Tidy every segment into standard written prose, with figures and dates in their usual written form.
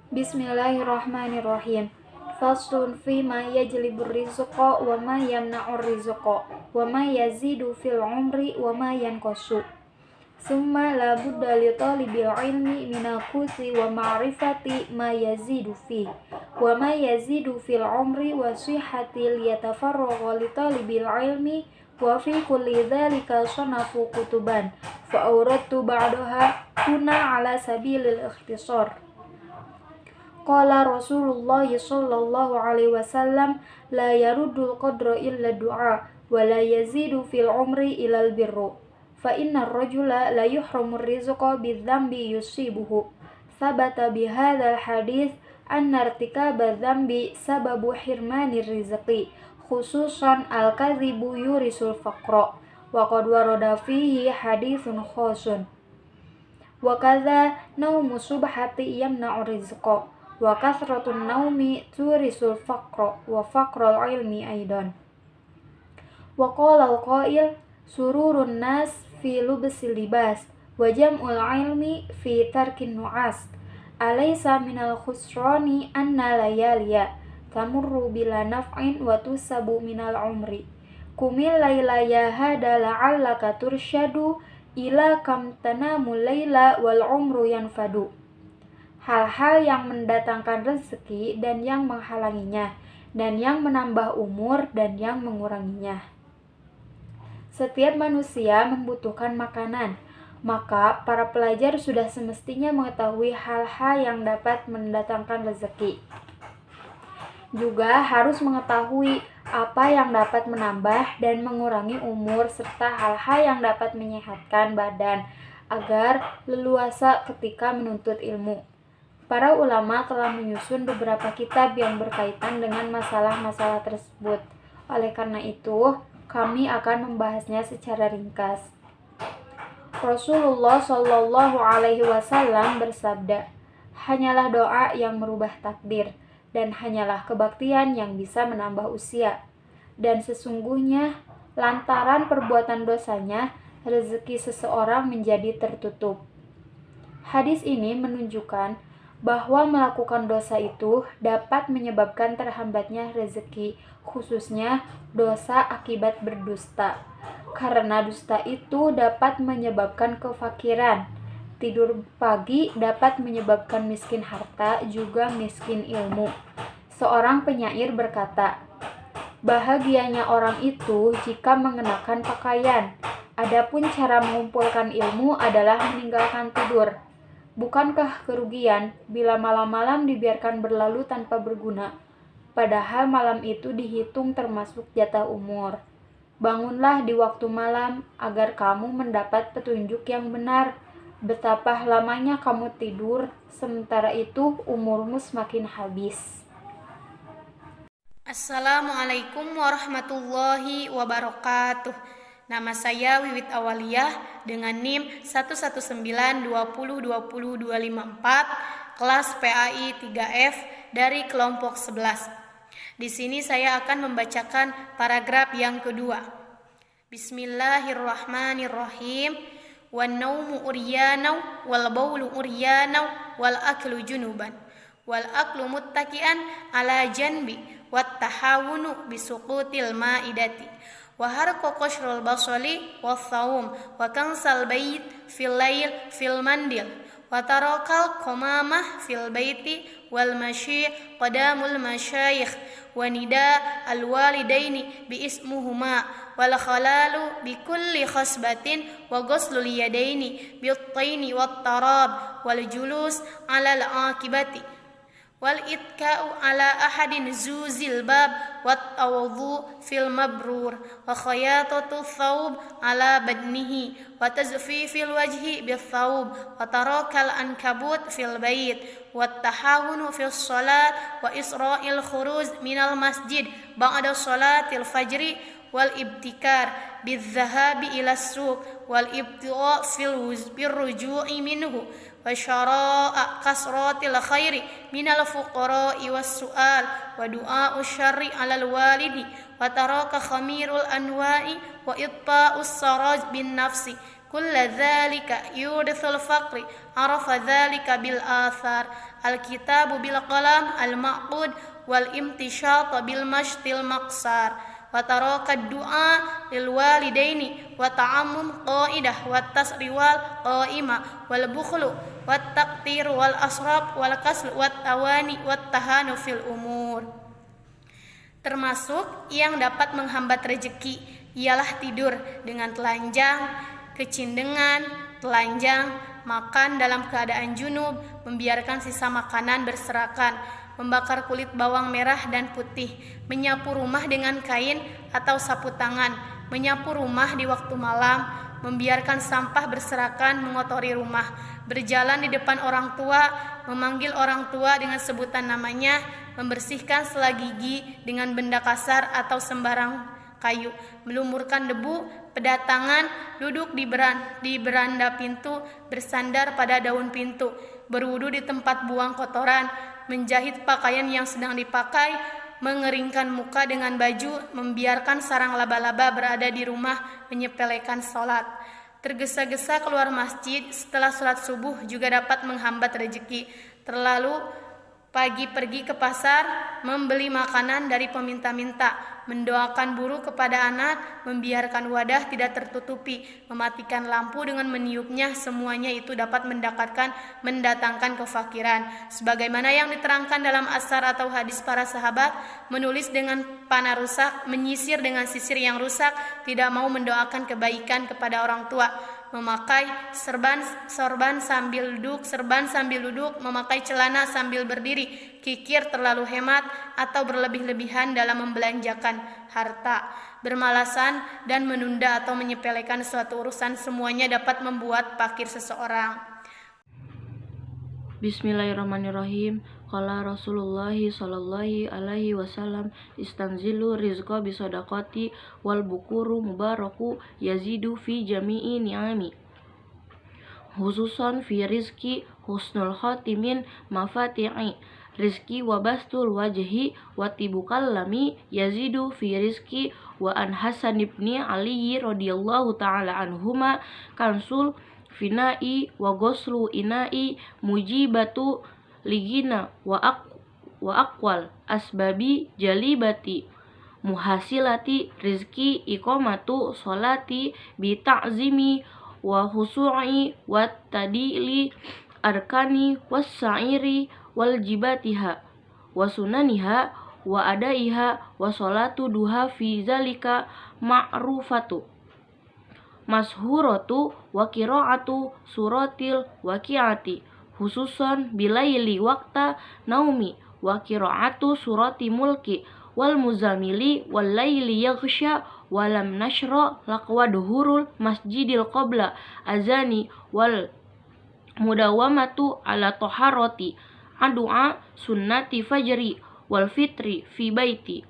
Bismillahirrahmanirrahim. Faslun fi ma yajlibur rizqa wa ma yamna'ur rizqa wa ma yazidu fil umri wa ma yanqusu. Summa la budda li talibil ilmi minal quti wa ma'rifati ma yazidu fi wa ma yazidu fil umri wa sihhati liyatafarragha li talibil ilmi wa fi kulli dhalika sanafu kutuban fa awradtu ba'daha huna ala sabilil ikhtisar. Qala Rasulullah sallallahu alaihi wasallam la yaruddul qadra illa du'a wa la yazidu fil umri ilal birru fa innar rajula la yuhramur rizqa bidzambi yusibuhu. Sabata bihadzal hadits anna irtikaba dzambi sababu hirmanir rizqi khususan al-kadhibu yurisul faqra wa qad warada fihi haditsun khasun wa kadza naumu subhati yamna'u rizqa wa kasratun naumi turisul faqra wa faqral ilmi aidan. Wa qala al-qail sururun nas fi lubsil libas wa jam'ul ilmi fi tarkin nu'as. Alaysa minal khusrani anna layaliya tamurru bila naf'in wa tusabu minal umri. Kumil layla ya hada la'allaka tursyadu ila kam tanamul layla wal umru yanfadu. Hal-hal yang mendatangkan rezeki dan yang menghalanginya, dan yang menambah umur dan yang menguranginya. Setiap manusia membutuhkan makanan, maka para pelajar sudah semestinya mengetahui hal-hal yang dapat mendatangkan rezeki. Juga harus mengetahui apa yang dapat menambah dan mengurangi umur serta hal-hal yang dapat menyehatkan badan agar leluasa ketika menuntut ilmu. Para ulama telah menyusun beberapa kitab yang berkaitan dengan masalah-masalah tersebut. Oleh karena itu, kami akan membahasnya secara ringkas. Rasulullah Shallallahu Alaihi Wasallam bersabda, hanyalah doa yang merubah takdir, dan hanyalah kebaktian yang bisa menambah usia. Dan sesungguhnya, lantaran perbuatan dosanya, rezeki seseorang menjadi tertutup. Hadis ini menunjukkan bahwa melakukan dosa itu dapat menyebabkan terhambatnya rezeki, khususnya dosa akibat berdusta. Karena dusta itu dapat menyebabkan kefakiran. Tidur pagi dapat menyebabkan miskin harta, juga miskin ilmu. Seorang penyair berkata, bahagianya orang itu jika mengenakan pakaian. Adapun cara mengumpulkan ilmu adalah meninggalkan tidur. Bukankah kerugian bila malam-malam dibiarkan berlalu tanpa berguna, padahal malam itu dihitung termasuk jatah umur. Bangunlah di waktu malam agar kamu mendapat petunjuk yang benar. Betapa lamanya kamu tidur, sementara itu umurmu semakin habis. Assalamualaikum warahmatullahi wabarakatuh. Nama saya Wiwit Awaliyah dengan NIM 11920200254 kelas PAI 3F dari kelompok 11. Di sini saya akan membacakan paragraf yang kedua. Bismillahirrahmanirrahim. Wan naumu uryanau wal baulu uryanau wal aklu junuban wal aklu muttaki'an ala janbi wat tahawunu bisuqutil ma'idati wa harqu qashrul basali wa thawum wa kansal bait fil layl fil mandil wa tarakal qamamah fil baiti wal mashi qadamul masyayikh wa nida al walidaini bi ismuhuma wal khalalu bi kulli khasbatin wa ghuslul yadaini bi at-taini wat tarab wal julus ala al akibati wal itka'u ala ahadin zuzil bab wat tawdhu fil mabrur wa khayatatu thawb ala badnihi wa tazfifil wajhi bil thawb wa tarakal ankabut fil bait wat tahawunu fil salat wa isra'il khuruj minal masjid ba'da salatil fajri wal ibtikar bil dhahabi ila suq wal ibtiqa fil ruju'i minhu wa syara'a kasratil khairi minal fuqara'i was su'al wa du'a'u syarri 'alal walidi wa taraka khamirul anwa'i wa itta'us saraj bin nafsi كل ذلك يورث الفقر عرف ذلك بالآثار الكتاب بالقلم المعقود والامتشاط بالمشط المقصار وتراك الدعاء للوالدين وتعمم قائدة والتسروال قائمة والبخل والتقتير والأسراب والكسل والتواني والتهاني في الأمور. Termasuk yang dapat menghambat rezeki ialah tidur dengan telanjang, kecindengan, telanjang, makan dalam keadaan junub, membiarkan sisa makanan berserakan, membakar kulit bawang merah dan putih, menyapu rumah dengan kain atau sapu tangan, menyapu rumah di waktu malam, membiarkan sampah berserakan mengotori rumah, berjalan di depan orang tua, memanggil orang tua dengan sebutan namanya, membersihkan sela gigi dengan benda kasar atau sembarang kayu, melumurkan debu, pedatangan, duduk di beranda pintu, bersandar pada daun pintu, berwudu di tempat buang kotoran, menjahit pakaian yang sedang dipakai, mengeringkan muka dengan baju, membiarkan sarang laba-laba berada di rumah, menyepelekan sholat. Tergesa-gesa keluar masjid setelah sholat subuh juga dapat menghambat rezeki. Terlalu pagi pergi ke pasar, membeli makanan dari peminta-minta, mendoakan buruk kepada anak, membiarkan wadah tidak tertutupi, mematikan lampu dengan meniupnya, semuanya itu dapat mendatangkan kefakiran. Sebagaimana yang diterangkan dalam asar atau hadis para sahabat, menulis dengan panah rusak, menyisir dengan sisir yang rusak, tidak mau mendoakan kebaikan kepada orang tua, memakai sorban sambil duduk, memakai celana sambil berdiri, kikir terlalu hemat atau berlebih-lebihan dalam membelanjakan harta, bermalasan dan menunda atau menyepelekan suatu urusan, semuanya dapat membuat fakir seseorang. Bismillahirrahmanirrahim. Qala Rasulullah sallallahu alaihi wasallam istanzilu rizqa bisadaqati wal bukuru mubaraku yazidu fi jami'i ni'ami khususan fi rizki husnul khatimin mafati'i rizki wa bastul wajhi wa tibukal lami yazidu fi rizki wa an Hasan ibni Ali radhiyallahu ta'ala anhuma kansul finai wa goslu inai mujibatu ligina wa aqwal asbabi jalibati muhasilati rizki iqamatu sholati bi ta'zimi wa husu'i wa tadili arkani was sa'iri wal jibatiha wa sunaniha wa adaiha wa sholatu duha fi zalika ma'rufatu mashhuratu wa qira'atu suratil waqi'ati khususan bilaili waqta naumi wa qira'atu surati mulki wal muzamili wal laili yaghsha walam nashra laqwa duhurul masjidil qabla azani wal mudawamatu ala taharati adua sunnati fajri wal fitri fi baiti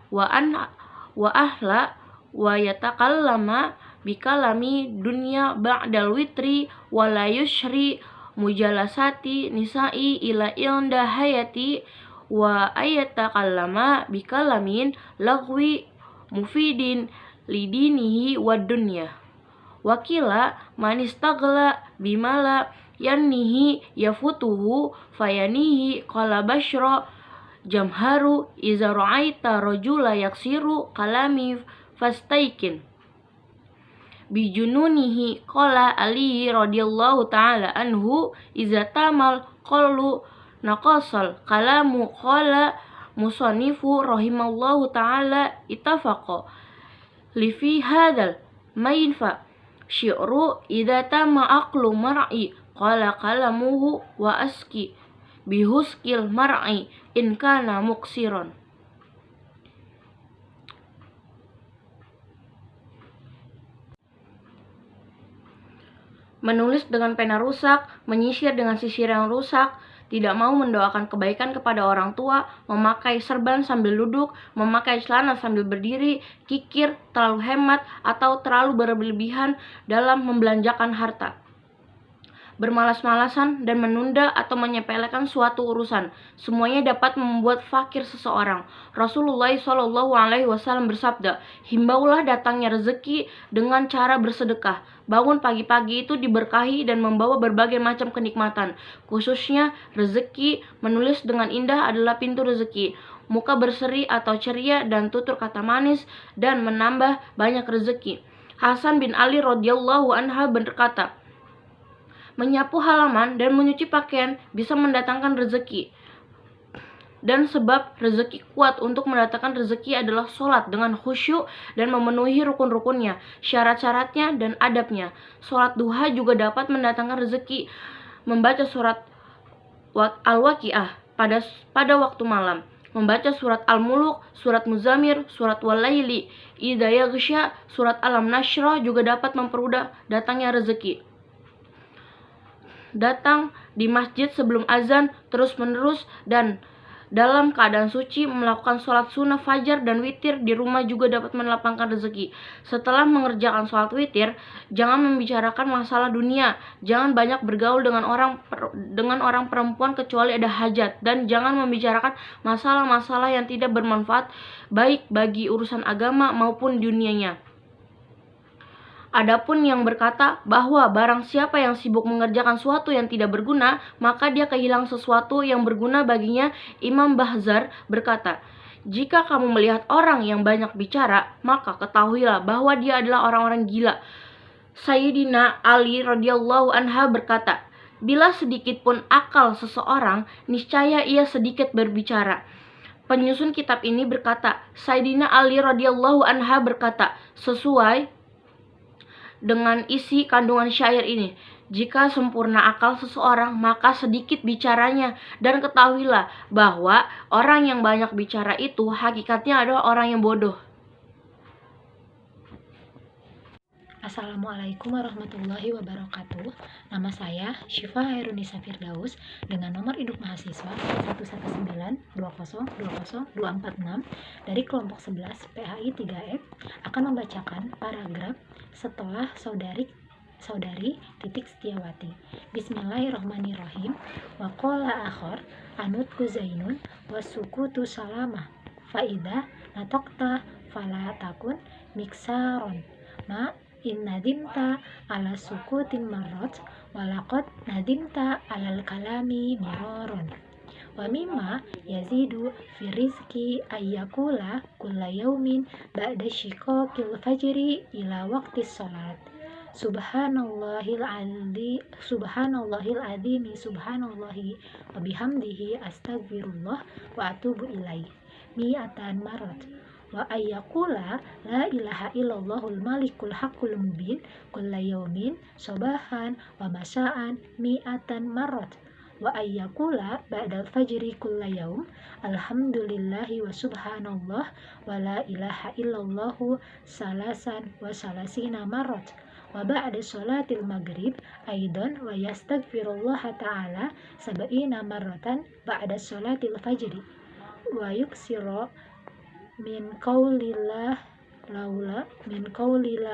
wa ahla wa yatakallama bikalami dunya ba'dal witri wa la yushri mujalasati nisa'i ila inda hayati wa ayatakallama bikalamin lagwi mufidin lidinihi wa dunya wakila manistagla bimala yannihi yafutuhu fayanihi qala bashra jamharu iza ra'aita rajula yaksiru kalami fastaikin bijununihi qala Ali radhiyallahu ta'ala anhu iza tamal qallu naqasal kalamu qala musanifu rahimallahu ta'ala ittafaqa li fi hadal mainfa syi'ru iza tama aqlu mar'i qala kalamuhu wa aski bihuskil mar'i in kana muksiran. Menulis dengan pena rusak, menyisir dengan sisir yang rusak, tidak mau mendoakan kebaikan kepada orang tua, memakai serban sambil duduk, memakai celana sambil berdiri, kikir, terlalu hemat, atau terlalu berlebihan dalam membelanjakan harta. bermalas-malasan, dan menunda atau menyepelekan suatu urusan. Semuanya dapat membuat fakir seseorang. Rasulullah SAW bersabda, himbaulah datangnya rezeki dengan cara bersedekah. Bangun pagi-pagi itu diberkahi dan membawa berbagai macam kenikmatan. Khususnya rezeki, menulis dengan indah adalah pintu rezeki. Muka berseri atau ceria dan tutur kata manis dan menambah banyak rezeki. Hasan bin Ali radhiyallahu anhu berkata, menyapu halaman dan menyuci pakaian bisa mendatangkan rezeki. Dan sebab rezeki kuat untuk mendatangkan rezeki adalah sholat dengan khusyuk dan memenuhi rukun-rukunnya, syarat-syaratnya, dan adabnya. Sholat duha juga dapat mendatangkan rezeki. Membaca surat Al-Waqiah pada waktu malam. Membaca surat Al-Muluk, surat Muzamir, surat Walaili, Idza Yaghsha, surat Alam Nashrah juga dapat mempermudah datangnya rezeki. Datang di masjid sebelum azan terus-menerus dan dalam keadaan suci, melakukan sholat sunnah fajar dan witir di rumah juga dapat melapangkan rezeki. Setelah mengerjakan sholat witir, jangan membicarakan masalah dunia, jangan banyak bergaul dengan orang perempuan kecuali ada hajat, dan jangan membicarakan masalah-masalah yang tidak bermanfaat baik bagi urusan agama maupun dunianya. Adapun yang berkata bahwa barang siapa yang sibuk mengerjakan sesuatu yang tidak berguna, maka dia kehilangan sesuatu yang berguna baginya. Imam Bahzar berkata, jika kamu melihat orang yang banyak bicara, maka ketahuilah bahwa dia adalah orang-orang gila. Sayyidina Ali radhiyallahu anha berkata, bila sedikit pun akal seseorang, niscaya ia sedikit berbicara. Penyusun kitab ini berkata, Sayyidina Ali radhiyallahu anha berkata, sesuai dengan isi kandungan syair ini, jika sempurna akal seseorang, maka sedikit bicaranya, dan ketahuilah bahwa orang yang banyak bicara itu hakikatnya adalah orang yang bodoh. Assalamualaikum warahmatullahi wabarakatuh. Nama saya Syifa Hairunisa Firdaus dengan nomor induk mahasiswa 11920200246 dari kelompok 11 PAI 3F akan membacakan paragraf setelah saudari Titik Setiawati. Bismillahirrahmanirrahim. Wa qala akhar anut kuzainun wasukutu salamah faida natokta fala takun miksaron ma in nadimta ala sukutin marot walakot nadimta alal kalami miroron wa mimma yazidu fi rizki ayyakula kulla yaumin ba'da shiqaqil fajri ila waqtis salat subhanallahil azimi subhanallahi wa bihamdihi astaghfirullah wa atubu ilaih mi'atan marat wa ayyakula la ilaha illallahul malikul haqqul mubin kulla yaumin sobahan wa masaan mi'atan marat wa ayyakula ba'dal fajri kulla yaum alhamdulillahi wa subhanallah wa la ilaha illallahu salasan wa salasina marat wa ba'da sholatil maghrib aidan wa yastaghfirullah ta'ala sab'ina marratan ba'da sholatil fajri wa yuksiru min qaulillah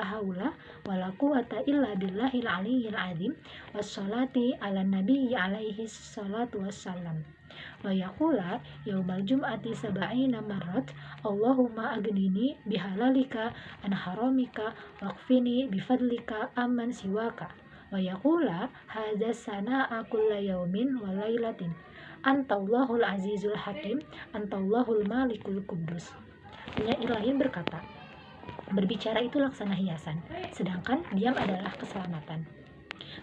haula wala quwata illa billahil aliyyil azim wassalati ala nabiyyi alaihi salatu wassalam wa yaqula yaumal jum'ati sab'ina marrat Allahumma agnini bihalalika an haramika waqfini bifadlika amman siwaka wa yaqula hadza sana'a kulla yaumin wa lailatin antallahul azizul hakim antallahul malikul quddus. Penyair lain berkata, berbicara itu laksana hiasan, sedangkan diam adalah keselamatan.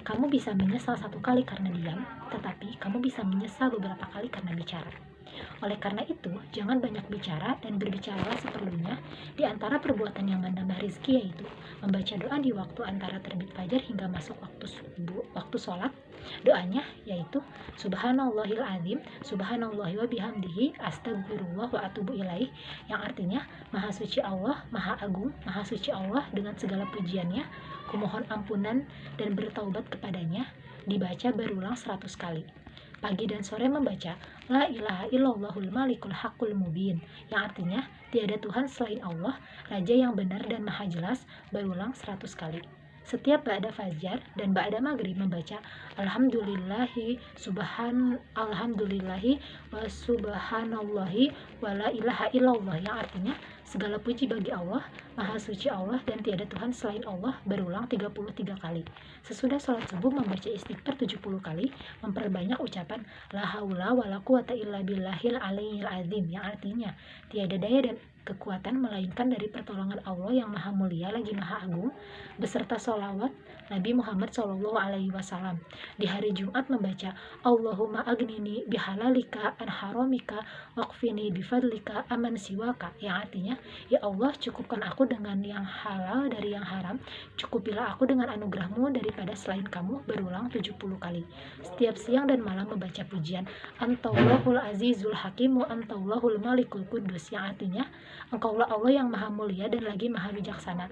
Kamu bisa menyesal satu kali karena diam, tetapi kamu bisa menyesal beberapa kali karena bicara. Oleh karena itu, jangan banyak bicara dan berbicaralah seperlunya di antara perbuatan yang menambah rizki, yaitu membaca doa di waktu antara terbit fajar hingga masuk waktu sholat. Doanya yaitu subhanallahil azim subhanallahi wa bihamdihi astagfirullah wa atubu ilaih, yang artinya maha suci Allah, maha agung, maha suci Allah dengan segala pujiannya, kumohon ampunan dan bertaubat kepadanya, dibaca berulang 100 kali. Pagi dan sore membaca la ilaha illallahul malikul haqqul mubin, yang artinya tiada Tuhan selain Allah, Raja yang benar dan maha jelas, berulang 100 kali. Setiap ba'da fajar dan ba'da maghrib membaca alhamdulillahi wa subhanallahi wa la ilaha illallah, yang artinya segala puji bagi Allah, maha suci Allah dan tiada Tuhan selain Allah, berulang 33 kali. Sesudah sholat subuh membaca istighfar 70 kali, memperbanyak ucapan la haula wa la quwata illa billahil aliyyil azim, yang artinya tiada daya dan kekuatan melainkan dari pertolongan Allah yang maha mulia lagi maha agung, beserta sholawat Nabi Muhammad SAW. Di hari Jumat membaca Allahumma agnini bihalalika an haramika waqfini bifadlika aman siwaka, yang artinya ya Allah cukupkan aku dengan yang halal dari yang haram, cukupilah aku dengan anugerahmu daripada selain kamu, berulang 70 kali. Setiap siang dan malam membaca pujian Antallahul Azizul Hakimu Antallahul Malikul Kudus, yang artinya Engkaulah Allah yang maha mulia dan lagi maha bijaksana.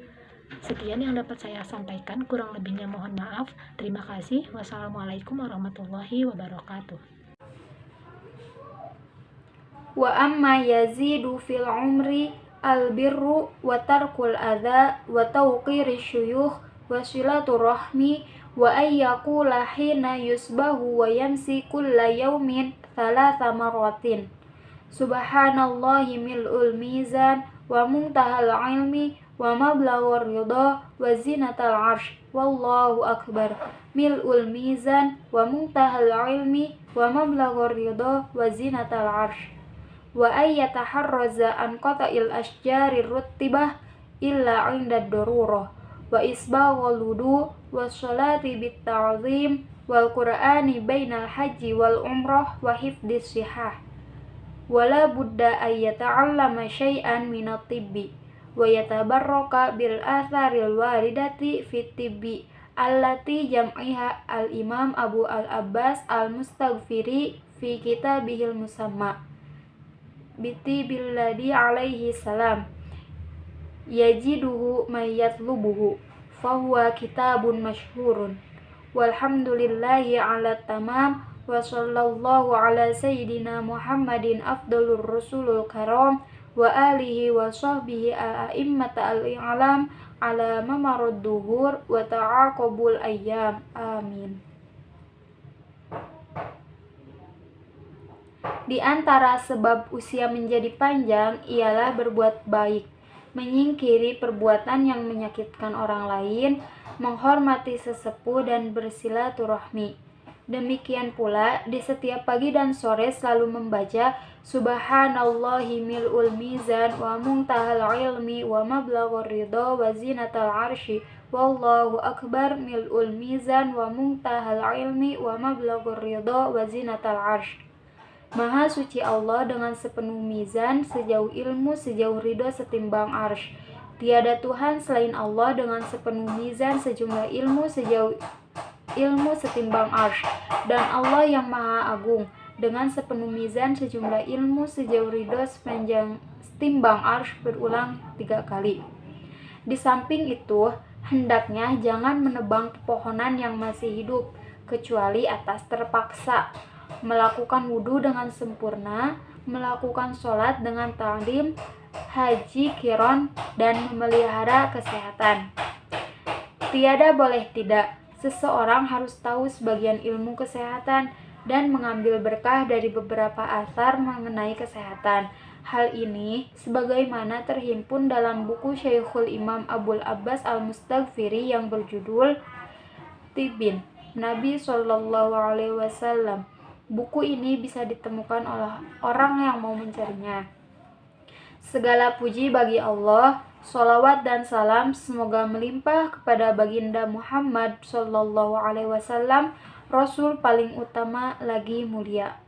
Sekian yang dapat saya sampaikan, kurang lebihnya mohon maaf. Terima kasih. Wassalamualaikum warahmatullahi wabarakatuh. Wa amma yazidu fil umri albirru wa tarkul adha wa tawqiri syuyukh wa silatu rahmi wa ayyakula hina yusbahu wa yamsi kulla yawmin thalatha maratin. Subhanallahi mil'ul mizan wa muntahal ilmi wa mablaghur ridha wa zinatal arsh wallahu akbar. Mil'ul mizan wa muntahal ilmi wa mablaghur ridha wa zinatal arsh wa ayyataharraza an qata'il ashjarir ruttibah illa 'inda ad-darurah wa isbaghul wudu wa sholati bit ta'zim wal qur'ani bainal haji wal umrah wa hifdhis sihah. Wala budda ayyata'allama syai'an minat tibbi wa yatabarraka bil atharil waridati fit tibbi allati jam'iha al-imam Abu al-Abbas al-Mustaghfiri fi kitabihil musamma biti billadhi alaihi salam yajiduhu may yatlubuhu fahuwa kitabun masyhurun walhamdulillahi ala tamam wa sallallahu ala sayyidina Muhammadin afdalur rasulul karam wa alihi wa sahbihi al-a'immata al-i'lam ala mamarud duhur wa ta'aqabul ayyam. Amin. Di antara sebab usia menjadi panjang ialah berbuat baik, menyingkiri perbuatan yang menyakitkan orang lain, menghormati sesepuh dan bersilaturahmi. Demikian pula di setiap pagi dan sore selalu membaca Subhanallahi mil'ul mizan wa muntahal ilmi wa mablaghur ridha wa zinatal arsy wallahu akbar. Mil'ul mizan wa muntahal ilmi wa mablaghur ridha wa zinatal arsy. Maha suci Allah dengan sepenuh mizan, sejauh ilmu, sejauh ridha, setimbang arsy. Tiada Tuhan selain Allah dengan sepenuh mizan, sejumlah ilmu, sejauh ilmu, setimbang arsy. Dan Allah yang maha agung dengan sepenuh mizan, sejumlah ilmu, sejauh ridha, setimbang arsy, berulang 3 kali. Di samping itu, hendaknya jangan menebang pepohonan yang masih hidup, kecuali atas terpaksa, melakukan wudhu dengan sempurna, melakukan sholat dengan ta'lim, haji qiron, dan memelihara kesehatan. Tiada boleh tidak, seseorang harus tahu sebagian ilmu kesehatan dan mengambil berkah dari beberapa athar mengenai kesehatan. Hal ini sebagaimana terhimpun dalam buku Syekhul Imam Abul Abbas al-Mustaghfiri yang berjudul Tibbin Nabi SAW. Buku ini bisa ditemukan oleh orang yang mau mencarinya. Segala puji bagi Allah, sholawat dan salam semoga melimpah kepada baginda Muhammad SAW, Rasul paling utama lagi mulia.